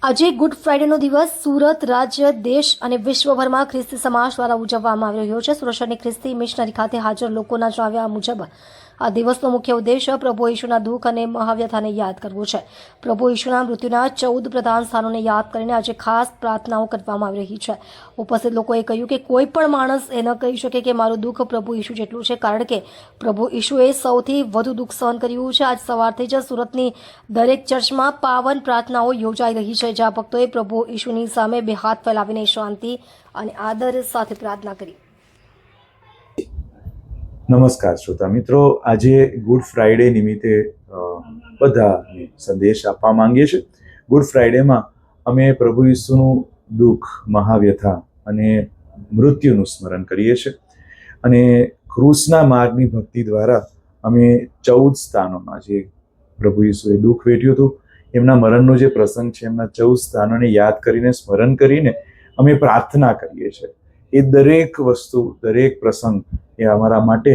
આજે ગુડ ફ્રાઇડેનો દિવસ સુરત રાજ્ય, દેશ અને વિશ્વભરમાં ખ્રિસ્તી સમાજ દ્વારા ઉજવવામાં આવી રહ્યો છે। સુરત શહેરની ખ્રિસ્તી મિશનરી ખાતે હાજર લોકોના જણાવ્યા મુજબ આ દિવસનો મુખ્ય ઉદ્દેશ્ય પ્રભુ ઈશુના દુઃખ અને મહાવ્યથાને યાદ કરવો છે। પ્રભુ ઈશુના મૃત્યુના 14 પ્રધાન સ્થાનોને યાદ કરીને આજે ખાસ પ્રાર્થનાઓ કરવામાં આવી રહી છે। ઉપસ્થિત લોકોએ કહ્યું કે કોઈ પણ માણસ એ ન કહી શકે કે મારું દુઃખ પ્રભુ ઈશુ જેટલું છે, કારણ કે પ્રભુ ઈશુએ સૌથી વધુ દુઃખ સહન કર્યું છે। આજ સવારથી જ સુરતની દરેક ચર્ચમાં પાવન પ્રાર્થનાઓ યોજાઈ રહી છે, જ્યાં ભક્તોએ પ્રભુ ઈશુની સામે બે હાથ ફેલાવીને શાંતિ અને આદર સાથે પ્રાર્થના કરી। નમસ્કાર શ્રોતા મિત્રો, આજે ગુડ ફ્રાઈડે નિમિત્તે બધા સંદેશ આપવા માંગીએ છીએ। ગુડ ફ્રાઈડેમાં અમે પ્રભુ ઈસુનું દુઃખ, મહાવ્યથા અને મૃત્યુનું સ્મરણ કરીએ છીએ અને ક્રૂસના માર્ગની ભક્તિ દ્વારા અમે 14 સ્થાનોમાં જે પ્રભુ ઈસુએ દુઃખ વેઠ્યું હતું, એમના મરણનો જે પ્રસંગ છે, એમના 14 સ્થાનોને યાદ કરીને, સ્મરણ કરીને અમે પ્રાર્થના કરીએ છીએ। એ દરેક વસ્તુ, દરેક પ્રસંગ એ અમારા માટે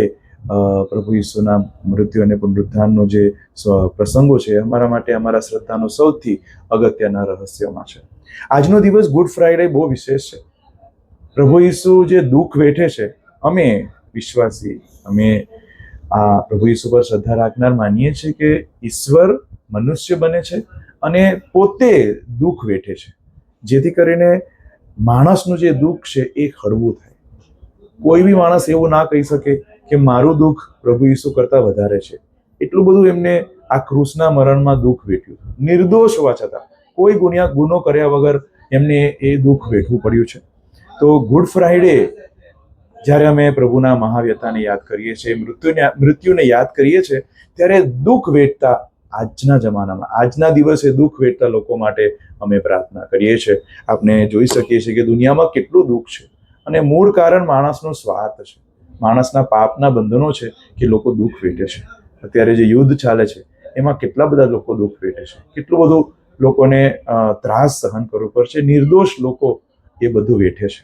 પ્રભુ ઈસુના મૃત્યુ અને પુનરુત્થાનનો જે પ્રસંગો છે, અમારા માટે અમારા શ્રદ્ધાનો સૌથી અગત્યના રહસ્યોમાં છે। આજનો દિવસ ગુડ ફ્રાઈડે બહુ વિશેષ છે। પ્રભુ ઈસુ જે દુઃખ વેઠે છે, અમે વિશ્વાસી, અમે આ પ્રભુ ઈસુ પર શ્રદ્ધા રાખનાર માનીએ છીએ કે ઈશ્વર મનુષ્ય બને છે અને પોતે દુઃખ વેઠે છે, જેથી કરીને માણસનું જે દુઃખ છે એ હળવું થાય। કોઈ બી માણસ એવું ના કહી શકે કે મારું દુઃખ પ્રભુ ઈસુ કરતાં વધારે છે। એટલું બધું એમને આ ક્રૂસના મરણમાં દુઃખ વેઠ્યું, નિર્દોષ હોવા છતાં, કોઈ ગુનો કર્યા વગર એમને એ દુઃખ વેઠવું પડ્યું છે। તો ગુડ ફ્રાઈડે જ્યારે અમે પ્રભુના મહાવ્યથાને યાદ કરીએ છીએ, મૃત્યુને યાદ કરીએ છીએ, ત્યારે દુઃખ વેઠતા આજના જમાનામાં, આજના દિવસે દુઃખ વેઠતા લોકો માટે અમે પ્રાર્થના કરીએ છીએ। આપણે જોઈ શકીએ છીએ કે દુનિયામાં કેટલું દુઃખ છે અને મૂળ કારણ માણસનો સ્વાર્થ છે, માણસના પાપના બંધનો છે કે લોકો દુઃખ વેઠે છે। અત્યારે જે યુદ્ધ ચાલે છે એમાં કેટલા બધા લોકો દુઃખ વેઠે છે, કેટલું બધું લોકોને ત્રાસ સહન કરવો પડશે, નિર્દોષ લોકો એ બધું વેઠે છે।